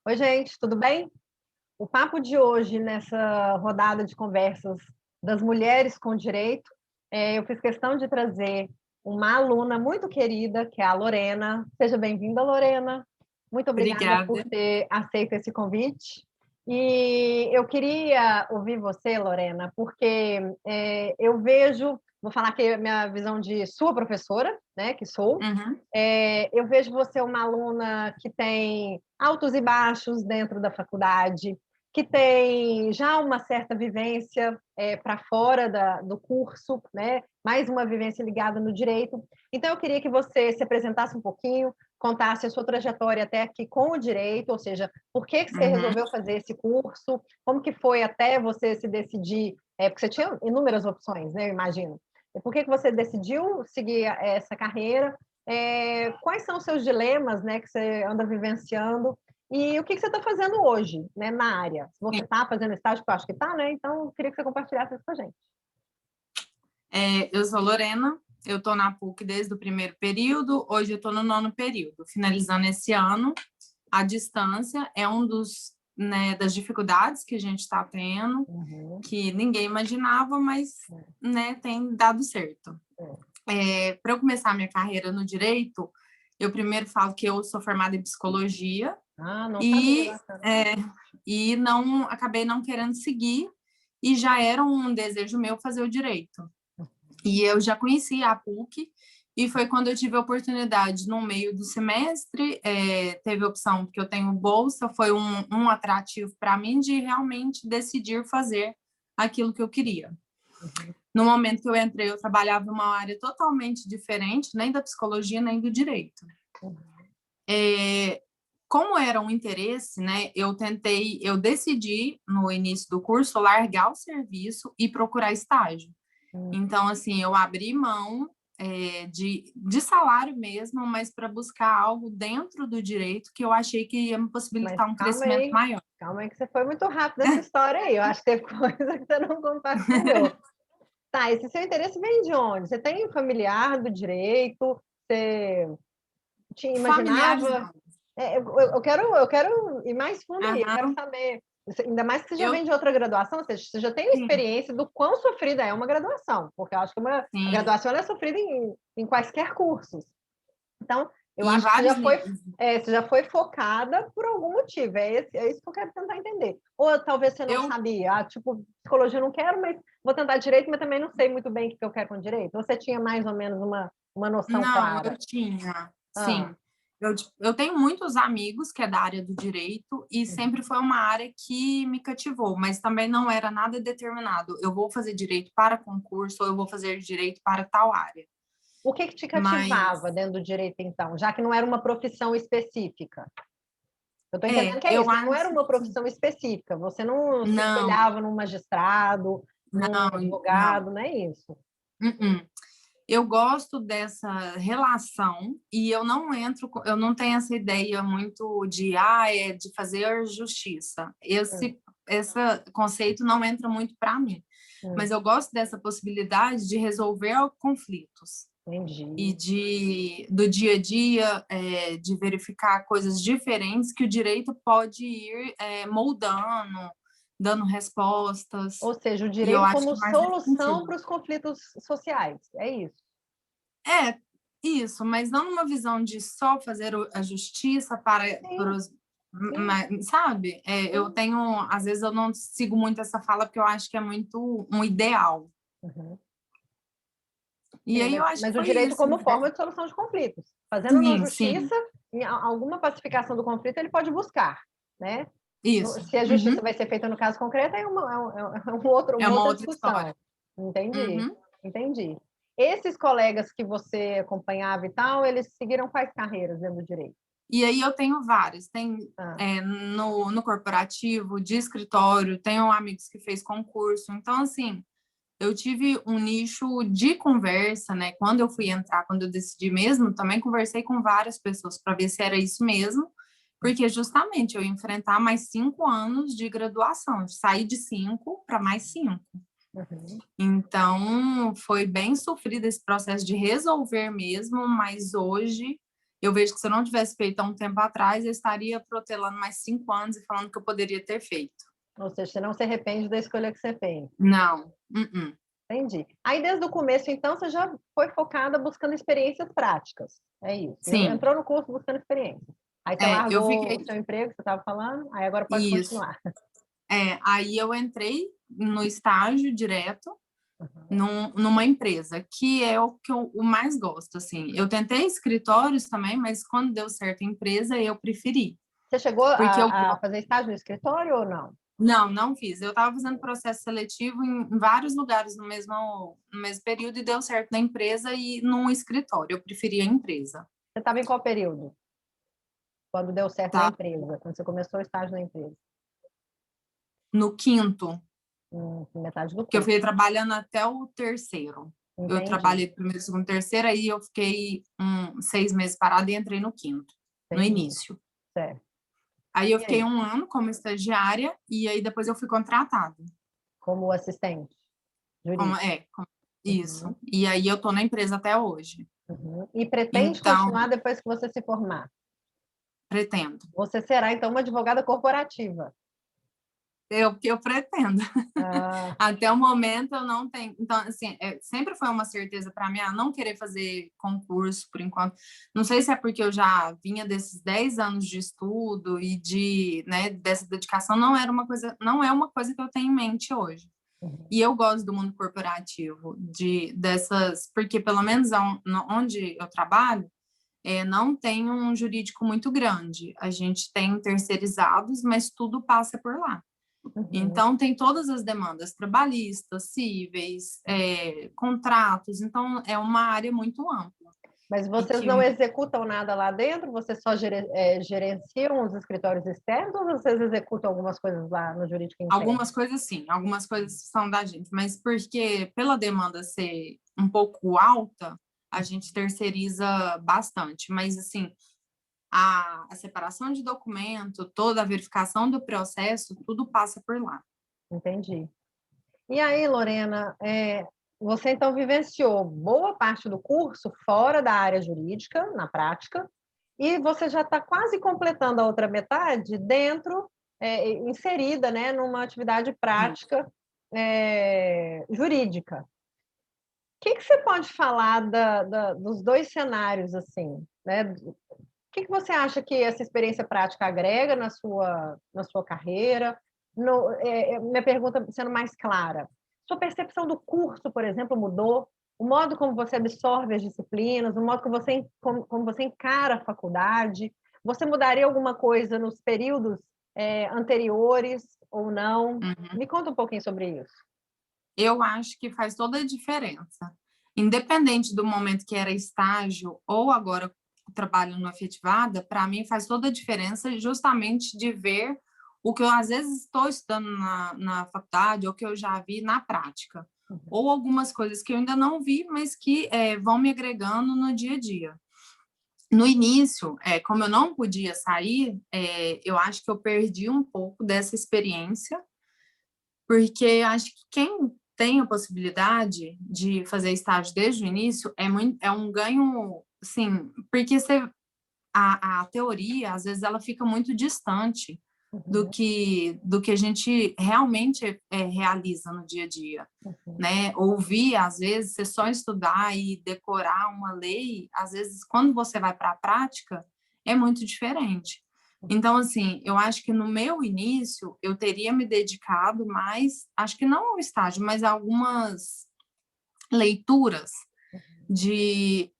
Oi, gente, tudo bem? O papo de hoje, nessa rodada de conversas das mulheres com direito, eu fiz questão de trazer uma aluna muito querida, que é a Lorena. Seja bem-vinda, Lorena. Muito obrigada por Obrigada. ter aceito esse convite. E eu queria ouvir você, Lorena, porque eu vejo, vou falar aqui a minha visão de sua professora, né, que sou. Uhum. Eu vejo você uma aluna que tem altos e baixos dentro da faculdade, que tem já uma certa vivência para fora do curso, né? Mais uma vivência ligada no direito. Então, eu queria que você se apresentasse um pouquinho, contasse a sua trajetória até aqui com o direito, ou seja, por que que você Uhum. resolveu fazer esse curso, como que foi até você se decidir, porque você tinha inúmeras opções, né? Eu imagino. E por que que você decidiu seguir essa carreira? Quais são os seus dilemas, né, que você anda vivenciando e o que você está fazendo hoje, né, na área? Se você Sim. está fazendo estágio, que eu acho que está, né? Então, eu queria que você compartilhasse isso com a gente. Eu sou Lorena, eu estou na PUC desde o primeiro período, hoje eu estou no nono período, finalizando esse ano. A distância é um dos, né, das dificuldades que a gente está tendo, Uhum. que ninguém imaginava, mas, né, tem dado certo. Para eu começar a minha carreira no direito, eu primeiro falo que eu sou formada em psicologia Ah, não sabia, e, bacana. não acabei não querendo seguir, e já era um desejo meu fazer o direito. E eu já conhecia a PUC, e foi quando eu tive a oportunidade, no meio do semestre, teve a opção, porque eu tenho bolsa, foi um atrativo para mim de realmente decidir fazer aquilo que eu queria. Uhum. No momento que eu entrei, eu trabalhava em uma área totalmente diferente, nem da psicologia, nem do direito. Uhum. Como era um interesse, né, eu decidi, no início do curso, largar o serviço e procurar estágio. Uhum. Então, assim, eu abri mão de salário mesmo, mas para buscar algo dentro do direito que eu achei que ia me Mas possibilitar um crescimento maior. calma aí que você foi muito rápido nessa história aí. Eu acho que teve coisa que você não compartilhou. Tá, esse seu interesse vem de onde? Você tem familiar do direito? Você te Familiares imaginava? não. Eu quero ir mais fundo aí, eu quero Aham, saber. Ainda mais que você já eu vem de outra graduação, ou seja, você já tem sim, experiência do quão sofrida é uma graduação, porque eu acho que a sim, graduação ela é sofrida em quaisquer cursos. Então, eu e em acho que vários níveis. você já foi focada por algum motivo. É isso que eu quero tentar entender. Ou talvez você não Eu sabia, tipo, psicologia eu não quero, mas vou tentar direito, mas também não sei muito bem o que eu quero com direito. Ou você tinha mais ou menos uma noção Não, clara? eu tinha, Ah, sim. Eu tenho muitos amigos que é da área do direito e sempre foi uma área que me cativou, mas também não era nada determinado. Eu vou fazer direito para concurso ou eu vou fazer direito para tal área. o que te Mas cativava dentro do direito, então, já que não era uma profissão específica? Eu estou entendendo que é eu isso, não era acho uma que profissão específica. Você não se não, espelhava num magistrado, num não, não. advogado, não é isso. Uh-uh. Eu gosto dessa relação e eu não tenho essa ideia muito de fazer justiça. Hum, Esse conceito não entra muito para mim, hum, mas eu gosto dessa possibilidade de resolver conflitos e entendi. do dia a dia, de verificar coisas diferentes que o direito pode ir moldando, dando respostas, Ou seja, o e eu direito acho como que mais nesse solução sentido. para os conflitos sociais, é isso. É, isso, mas não numa visão de só fazer a justiça para Sim, os, sim, sabe? Eu sim. tenho, às vezes eu não sigo muito essa fala porque eu acho que é muito um ideal. Uhum. E Sim, aí eu acho que mas o foi direito isso. como forma de solução de conflitos. Fazendo na Sim, sim, justiça, em alguma pacificação do conflito ele pode buscar, né? isso. Se a justiça Uhum. vai ser feita no caso concreto, É uma uma outra outra história. discussão. Entendi, Uhum. entendi. Esses colegas que você acompanhava e tal, eles seguiram quais carreiras dentro do direito? E aí eu tenho vários. Tem Ah, no corporativo, de escritório, tenho amigos que fez concurso. Então, assim, eu tive um nicho de conversa, né? Quando eu fui entrar, quando eu decidi mesmo, também conversei com várias pessoas para ver se era isso mesmo, porque justamente eu ia enfrentar mais 5 anos de graduação, sair de 5 para mais 5. uhum. Então, foi bem sofrido esse processo de resolver mesmo, mas hoje eu vejo que se eu não tivesse feito há um tempo atrás, eu estaria protelando mais 5 anos e falando que eu poderia ter feito. Ou seja, você não se arrepende da escolha que você fez. Não. Entendi. Aí, desde o começo, então, você já foi focada buscando experiências práticas. É isso. Sim. Entrou no curso buscando experiência. Aí você Eu largou fiquei... o seu emprego, que você estava falando, aí agora pode Isso. continuar. Aí eu entrei no estágio direto, Uhum. numa empresa, que é o que eu mais gosto, assim. Eu tentei escritórios também, mas quando deu certo a empresa, eu preferi. Você chegou Porque eu... a fazer estágio no escritório ou não? Não fiz. Eu estava fazendo processo seletivo em vários lugares no mesmo período e deu certo na empresa e num escritório. Eu preferi a empresa. Você estava em qual período? Quando deu certo na Tá? empresa, quando você começou o estágio na empresa? No quinto, Metade do que eu curso. fiquei trabalhando até o terceiro. Eu Entendi, trabalhei primeiro, segundo, terceiro, aí eu fiquei 6 meses parada e entrei no quinto, no entendi. início. Certo. Aí eu E fiquei aí? 1 ano como estagiária e aí depois eu fui contratada. Como assistente jurídico? Isso. Uhum, E aí eu tô na empresa até hoje. uhum. E pretende Então, continuar depois que você se formar? pretendo. Você será, então, uma advogada corporativa. Eu pretendo. Ah, Até o momento eu não tenho. Então, assim, sempre foi uma certeza para mim não querer fazer concurso por enquanto. Não sei se é porque eu já vinha desses 10 anos de estudo e dessa dedicação, não é uma coisa que eu tenho em mente hoje. uhum, E eu gosto do mundo corporativo, porque pelo menos onde eu trabalho, não tem um jurídico muito grande. A gente tem terceirizados, mas tudo passa por lá. uhum. Então, tem todas as demandas trabalhistas, cíveis, contratos. Então, é uma área muito ampla. Mas E vocês não que executam nada lá dentro? Vocês só gerenciam os escritórios externos ou vocês executam algumas coisas lá no jurídico interno? algumas coisas, sim, algumas coisas são da gente, mas porque pela demanda ser um pouco alta, a gente terceiriza bastante. Mas, assim, a separação de documento, toda a verificação do processo, tudo passa por lá. Entendi. E aí, Lorena, você então vivenciou boa parte do curso fora da área jurídica, na prática, e você já está quase completando a outra metade dentro, inserida, né, numa atividade Isso. prática, jurídica. O que você pode falar dos dois cenários, assim, né? O que você acha que essa experiência prática agrega na sua carreira? Minha pergunta sendo mais clara. Sua percepção do curso, por exemplo, mudou? O modo como você absorve as disciplinas, o modo como você encara a faculdade? Você mudaria alguma coisa nos períodos anteriores ou não? Uhum. Me conta um pouquinho sobre isso. Eu acho que faz toda a diferença. Independente do momento que era estágio ou agora trabalho no efetivada, para mim faz toda a diferença justamente de ver o que eu às vezes estou estudando na faculdade ou que eu já vi na prática. Uhum. Ou algumas coisas que eu ainda não vi, mas que vão me agregando no dia a dia. No início, como eu não podia sair, eu acho que eu perdi um pouco dessa experiência porque acho que quem tem a possibilidade de fazer estágio desde o início é um ganho, sim, porque a teoria, às vezes, ela fica muito distante Uhum. do que a gente realmente realiza no dia a dia, Uhum. né? Ouvir, às vezes, você só estudar e decorar uma lei, às vezes, quando você vai para a prática, é muito diferente. Então, assim, eu acho que no meu início eu teria me dedicado mais, acho que não ao estágio, mas a algumas leituras de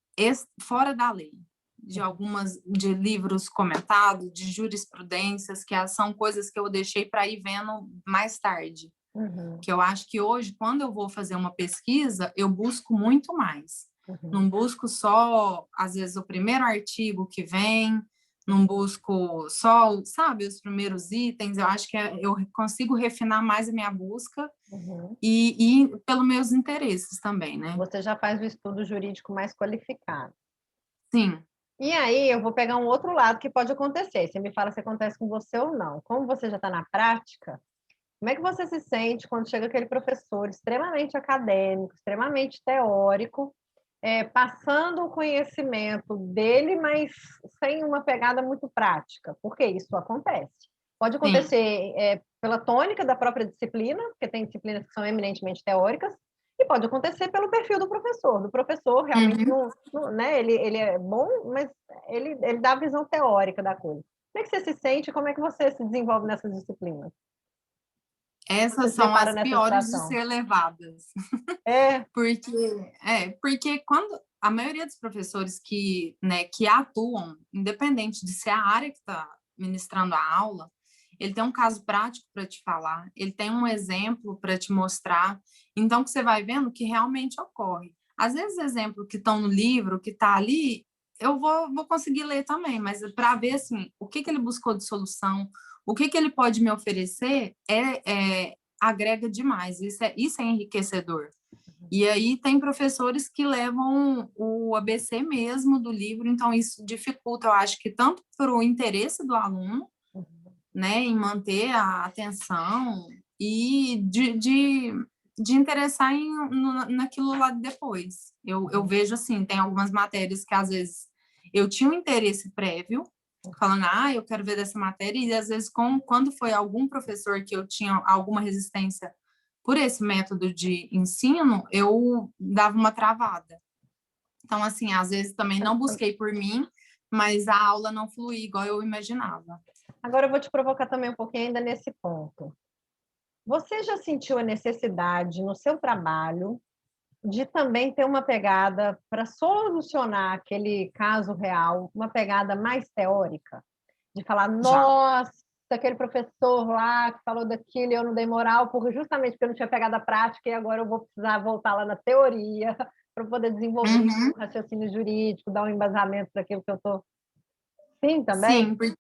fora da lei, Uhum. de livros comentados, de jurisprudências, que são coisas que eu deixei para ir vendo mais tarde. Uhum. Que eu acho que hoje, quando eu vou fazer uma pesquisa, eu busco muito mais. Uhum. Não busco só, às vezes, o primeiro artigo que vem, não busco só, sabe, os primeiros itens. Eu acho que eu consigo refinar mais a minha busca Uhum. e pelos meus interesses também, né? Você já faz o estudo jurídico mais qualificado. Sim. E aí eu vou pegar um outro lado que pode acontecer. Você me fala se acontece com você ou não. Como você já está na prática, como é que você se sente quando chega aquele professor extremamente acadêmico, extremamente teórico, passando o conhecimento dele, mas sem uma pegada muito prática, porque isso acontece. Pode Sim. acontecer pela tônica da própria disciplina, porque tem disciplinas que são eminentemente teóricas, e pode acontecer pelo perfil do professor. Do professor, realmente, Uhum. né, ele é bom, mas ele dá a visão teórica da coisa. Como é que você se sente? Como é que você se desenvolve nessas disciplinas? Você Essas se são depara as nessa piores de situação? ser levadas. É, Porque quando a maioria dos professores que, né, que atuam, independente de ser a área que está ministrando a aula, ele tem um caso prático para te falar, ele tem um exemplo para te mostrar, então que você vai vendo que realmente ocorre. Às vezes, exemplos que estão no livro, que está ali, eu vou conseguir ler também, mas para ver assim, o que ele buscou de solução, o que ele pode me oferecer, agrega demais, isso é enriquecedor. E aí tem professores que levam o ABC mesmo do livro, então isso dificulta, eu acho que tanto para o interesse do aluno, né, em manter a atenção e de interessar naquilo lá depois. Eu vejo assim, tem algumas matérias que às vezes eu tinha um interesse prévio, falando, eu quero ver dessa matéria, e às vezes quando foi algum professor que eu tinha alguma resistência por esse método de ensino, eu dava uma travada. Então, assim, às vezes também não busquei por mim, mas a aula não fluía igual eu imaginava. agora eu vou te provocar também um pouquinho ainda nesse ponto. Você já sentiu a necessidade no seu trabalho de também ter uma pegada para solucionar aquele caso real, uma pegada mais teórica? De falar, Já. nossa, aquele professor lá que falou daquilo e eu não dei moral, porque justamente porque eu não tinha pegada prática e agora eu vou precisar voltar lá na teoria para poder desenvolver Uhum. um raciocínio jurídico, dar um embasamento para aquilo que eu estou. Sim, também? Sim,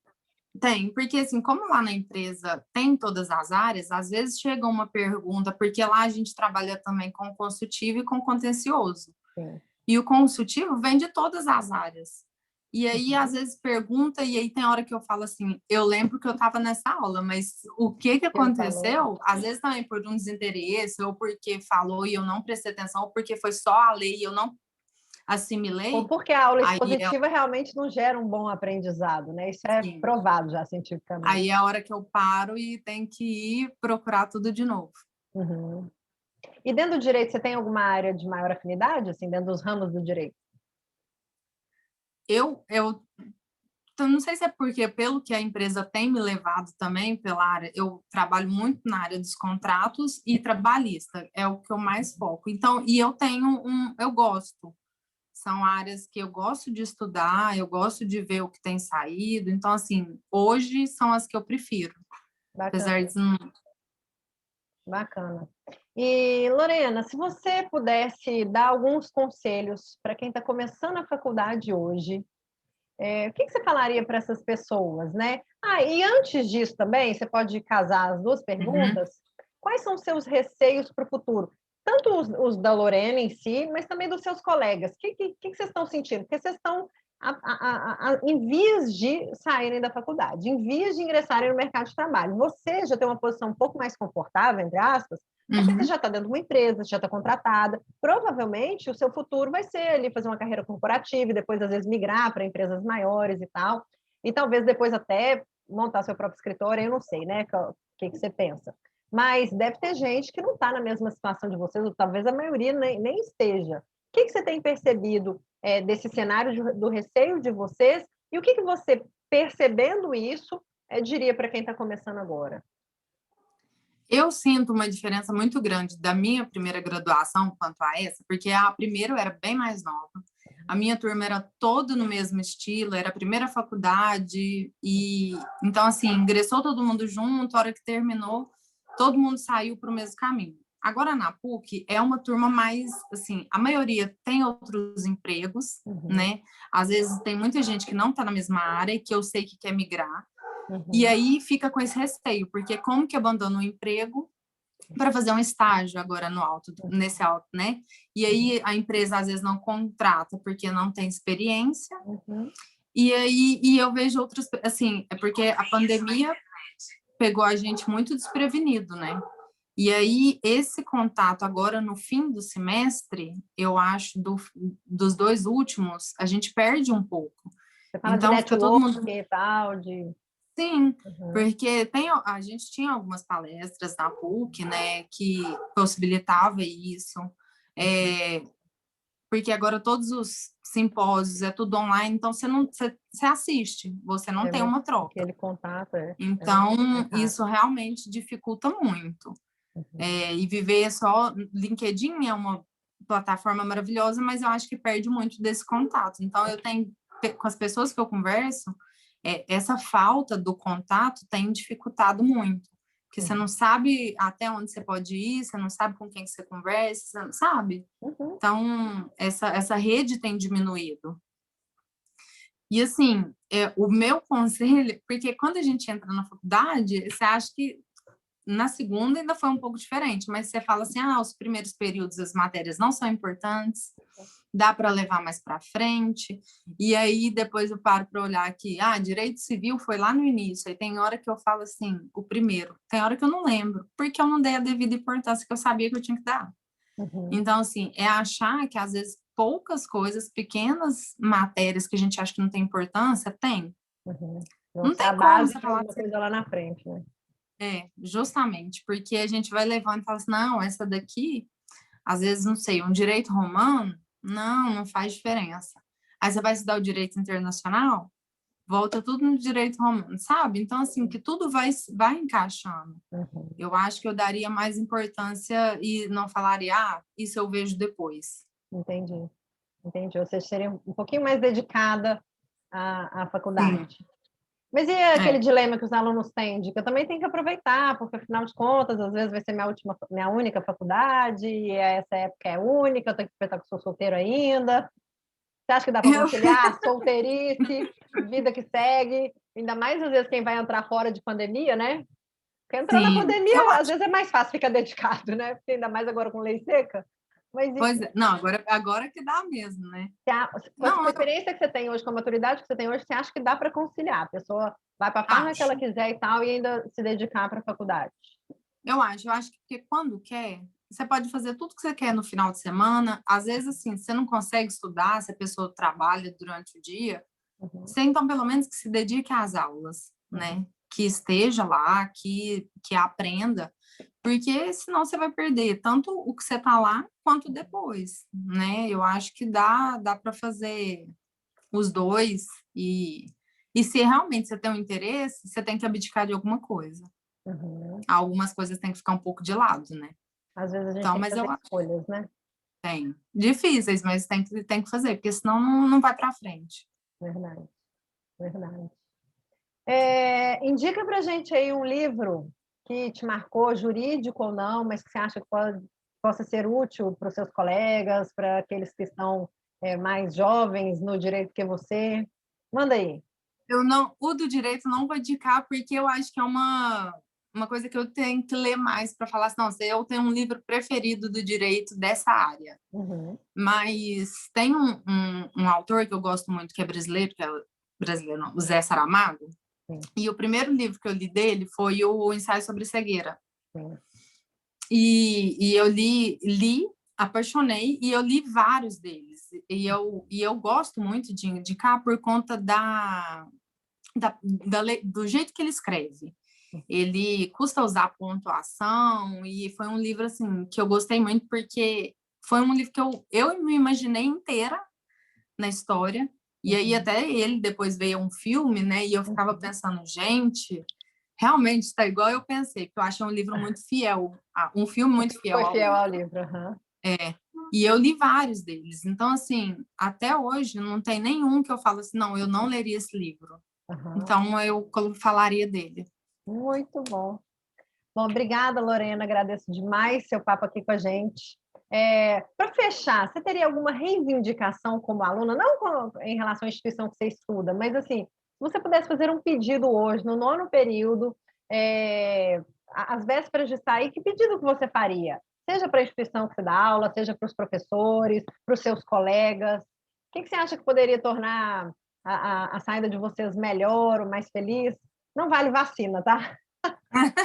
tem, porque assim, como lá na empresa tem todas as áreas, às vezes chega uma pergunta, porque lá a gente trabalha também com consultivo e com contencioso. Sim. E o consultivo vem de todas as áreas. E aí, às Uhum. vezes, pergunta, e aí tem hora que eu falo assim, eu lembro que eu estava nessa aula, mas o que Ele falou. aconteceu? Às vezes também por um desinteresse, ou porque falou e eu não prestei atenção, ou porque foi só a lei e eu não Ou assimilei, porque a aula aí expositiva realmente não gera um bom aprendizado, né? Isso é assim, provado já cientificamente. aí é a hora que eu paro e tenho que ir procurar tudo de novo. Uhum. E dentro do direito, você tem alguma área de maior afinidade, assim, dentro dos ramos do direito? Eu então, não sei se é porque, pelo que a empresa tem me levado também pela área, eu trabalho muito na área dos contratos e trabalhista, é o que eu mais foco. Então, e eu gosto, são áreas que eu gosto de estudar, eu gosto de ver o que tem saído. Então, assim, hoje são as que eu prefiro, apesar Bacana, de não. bacana. E, Lorena, se você pudesse dar alguns conselhos para quem está começando a faculdade hoje, o que você falaria para essas pessoas, né? E antes disso também, você pode casar as duas Uhum. perguntas. Quais são os seus receios para o futuro? Tanto os da Lorena em si, mas também dos seus colegas. O que vocês estão sentindo? Porque vocês estão em vias de saírem da faculdade, em vias de ingressarem no mercado de trabalho. Você já tem uma posição um pouco mais confortável, entre aspas, porque você Uhum. já está dentro de uma empresa, já está contratada. Provavelmente o seu futuro vai ser ali fazer uma carreira corporativa e depois, às vezes, migrar para empresas maiores e tal. E talvez depois até montar seu próprio escritório, eu não sei, né? O que você pensa. Mas deve ter gente que não está na mesma situação de vocês, ou talvez a maioria nem esteja. O que você tem percebido desse cenário do receio de vocês? E o que você, percebendo isso, diria para quem está começando agora? Eu sinto uma diferença muito grande da minha primeira graduação quanto a essa, porque a primeira eu era bem mais nova. A minha turma era toda no mesmo estilo, era a primeira faculdade, e então, assim, ingressou todo mundo junto, a hora que terminou, todo mundo saiu para o mesmo caminho. Agora, na PUC, é uma turma mais, assim, a maioria tem outros empregos, Uhum, né? Às vezes tem muita gente que não está na mesma área e que eu sei que quer migrar, e uhum, aí fica com esse receio, porque como que abandona o emprego para fazer um estágio agora no alto, nesse alto, né? E aí a empresa às vezes não contrata porque não tem experiência. uhum, E aí eu vejo outras, assim, é porque a pandemia pegou a gente muito desprevenido, né? E aí, esse contato agora no fim do semestre, eu acho, dos dois últimos, a gente perde um pouco. Você fala de Então, fica todo network mundo... e tal, de... Sim, Uhum, porque a gente tinha algumas palestras na PUC, né, que possibilitava isso. uhum. É, porque agora todos os simpósios é tudo online, então você assiste, você não É, tem mas uma troca. aquele contato Então, é caro. isso realmente dificulta muito. Uhum, E viver só... LinkedIn é uma plataforma maravilhosa, mas eu acho que perde muito desse contato. Então, eu tenho, com as pessoas que eu converso, essa falta do contato tem dificultado muito. Porque você uhum, não sabe até onde você pode ir, você não sabe com quem você conversa, você não sabe? uhum, Então, essa rede tem diminuído. E, assim, o meu conselho... Porque quando a gente entra na faculdade, você acha que na segunda ainda foi um pouco diferente, mas você fala assim, os primeiros períodos as matérias não são importantes, dá para levar mais para frente. E aí depois eu paro para olhar aqui, direito civil foi lá no início, aí tem hora que eu falo assim, o primeiro, tem hora que eu não lembro, porque eu não dei a devida importância que eu sabia que eu tinha que dar. uhum, Então, assim, é achar que às vezes poucas coisas, pequenas matérias que a gente acha que não tem importância, tem. uhum. Vão Não ser a tem como base você de falar alguma coisa lá na frente, né? justamente, porque a gente vai levando e fala assim, não, essa daqui, às vezes, não sei, um direito romano, não faz diferença. Aí você vai estudar o direito internacional, volta tudo no direito romano, sabe? Então, assim, que tudo vai encaixando. Uhum. Eu acho que eu daria mais importância e não falaria, isso eu vejo depois. Entendi, entendi. Ou seja, seria um pouquinho mais dedicada à faculdade. Sim, Mas e aquele é. dilema que os alunos têm de que eu também tenho que aproveitar, porque afinal de contas, às vezes vai ser minha única faculdade, e essa época é única, eu tenho que aproveitar que sou solteiro ainda. Você acha que dá para Eu, conciliar solteirice, vida que segue, ainda mais às vezes quem vai entrar fora de pandemia, né? Porque entrando na sim, eu pandemia, às acho. vezes é mais fácil ficar dedicado, né? Porque ainda mais agora com lei seca. Mas Pois é, não, agora que dá mesmo, né? com essa Não, eu experiência que você tem hoje, com a maturidade que você tem hoje, você acha que dá para conciliar? A pessoa vai para a farra que ela acho. quiser e tal, e ainda se dedicar para a faculdade. Eu acho que porque quando quer, você pode fazer tudo que você quer no final de semana. Às vezes, assim, você não consegue estudar, se a pessoa trabalha durante o dia, Uhum, você então pelo menos que se dedique às aulas, uhum, né? Que esteja lá, que aprenda, porque senão você vai perder tanto o que você está lá quanto depois, né? Eu acho que dá para fazer os dois e se realmente você tem um interesse, você tem que abdicar de alguma coisa. uhum. Algumas coisas têm que ficar um pouco de lado, né? Às vezes a gente Então, tem que mas eu fazer acho escolhas, né? que tem. Difíceis, mas tem que fazer, porque senão não vai para frente. Verdade, verdade. Indica para a gente aí um livro que te marcou, jurídico ou não, mas que você acha que possa ser útil para os seus colegas, para aqueles que estão mais jovens no direito que você. Manda aí. O do direito não vou indicar, porque eu acho que é uma coisa que eu tenho que ler mais para falar assim, não, eu tenho um livro preferido do direito dessa área. Uhum, Mas tem um autor que eu gosto muito, que é brasileiro, que é brasileiro, não, o Zé Saramago, sim, e o primeiro livro que eu li dele foi o Ensaio sobre Cegueira. sim. E eu li, apaixonei, e eu li vários deles. E eu gosto muito de indicar por conta do jeito que ele escreve. Ele custa usar pontuação, e foi um livro assim que eu gostei muito, porque foi um livro que eu me imaginei inteira na história. E aí Uhum, até ele depois veio um filme, né? E eu ficava uhum. pensando, gente, realmente está igual eu pensei, porque eu achei um livro muito fiel, um filme O muito filme foi fiel ao fiel ao livro. livro. Uhum, E eu li vários deles. Então, assim, até hoje não tem nenhum que eu falo assim, não, eu não leria esse livro. uhum. Então, eu falaria dele. Muito bom. Bom, obrigada, Lorena. Agradeço demais seu papo aqui com a gente. Para fechar, você teria alguma reivindicação como aluna, não em relação à instituição que você estuda, mas assim, se você pudesse fazer um pedido hoje, no nono período, às vésperas de sair, que pedido que você faria? Seja para a instituição que você dá aula, seja para os professores, para os seus colegas. O que você acha que poderia tornar a saída de vocês melhor ou mais feliz? Não vale vacina, tá?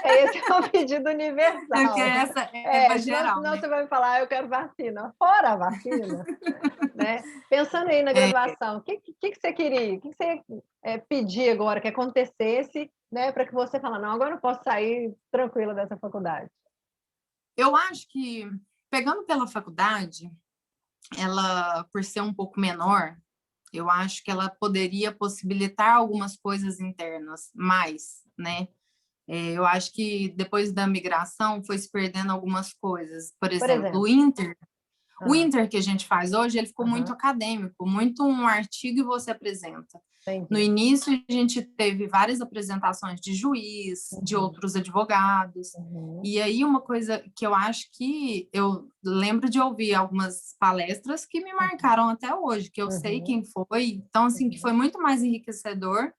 Esse é o pedido Porque universal. essa é para geral, Senão né? você vai me falar, eu quero vacina. Fora a vacina, né? Pensando aí na É, graduação, o que você queria? O que você pedir agora que acontecesse, né? Para que você fale, não, agora eu posso sair tranquila dessa faculdade. eu acho que, pegando pela faculdade, ela, por ser um pouco menor, eu acho que ela poderia possibilitar algumas coisas internas mais, né? Eu acho que depois da migração foi se perdendo algumas coisas. Por Por exemplo, exemplo. o Ah, Inter que a gente faz hoje, ele ficou muito aham, acadêmico, muito um artigo e você apresenta. No entendi. início, a gente teve várias apresentações de juiz, de Uhum, outros advogados. uhum, E aí, uma coisa que eu acho que eu lembro de ouvir algumas palestras que me marcaram até hoje, que eu sei uhum, quem foi. Então, assim, que foi uhum, muito mais enriquecedor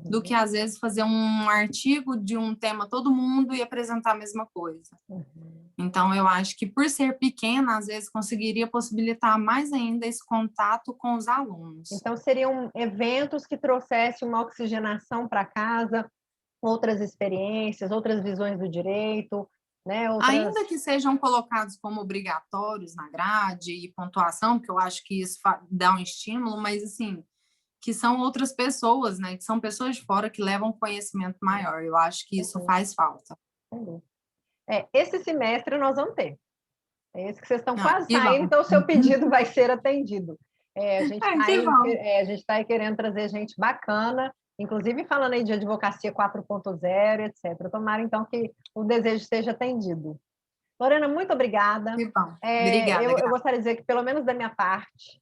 do que, uhum, às vezes, fazer um artigo de um tema todo mundo e apresentar a mesma coisa. uhum. Então, eu acho que por ser pequena, às vezes conseguiria possibilitar mais ainda esse contato com os alunos. Então, seriam eventos que trouxessem uma oxigenação para casa, outras experiências, outras visões do direito, né? Outras. Ainda que sejam colocados como obrigatórios na grade e pontuação, que eu acho que isso dá um estímulo, mas assim, que são outras pessoas, né? Que são pessoas de fora que levam conhecimento maior. Eu acho que isso Entendi, faz falta. entendi. Esse semestre nós vamos ter. É esse que vocês estão Não, quase que saindo, bom. então o seu pedido vai ser atendido. A gente está Que aí, bom. a gente tá aí querendo trazer gente bacana, inclusive falando aí de advocacia 4.0, etc. Tomara, então, que o desejo seja atendido. Lorena, muito obrigada. Que bom. Obrigada, Eu Graça. gostaria de dizer que, pelo menos da minha parte,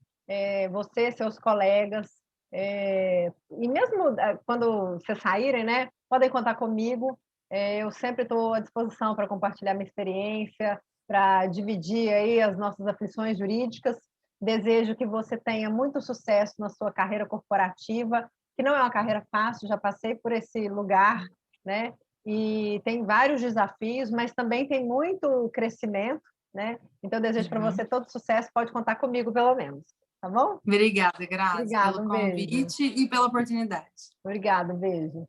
você, seus colegas, e mesmo quando vocês saírem, né, podem contar comigo. Eu sempre estou à disposição para compartilhar minha experiência, para dividir aí as nossas aflições jurídicas. Desejo que você tenha muito sucesso na sua carreira corporativa, que não é uma carreira fácil, já passei por esse lugar, né? E tem vários desafios, mas também tem muito crescimento, né? Então, eu desejo para Uhum. você todo sucesso, pode contar comigo, pelo menos. Tá bom? Obrigada, Graça, Obrigada, pelo um beijo. convite e pela oportunidade. Obrigada, um beijo.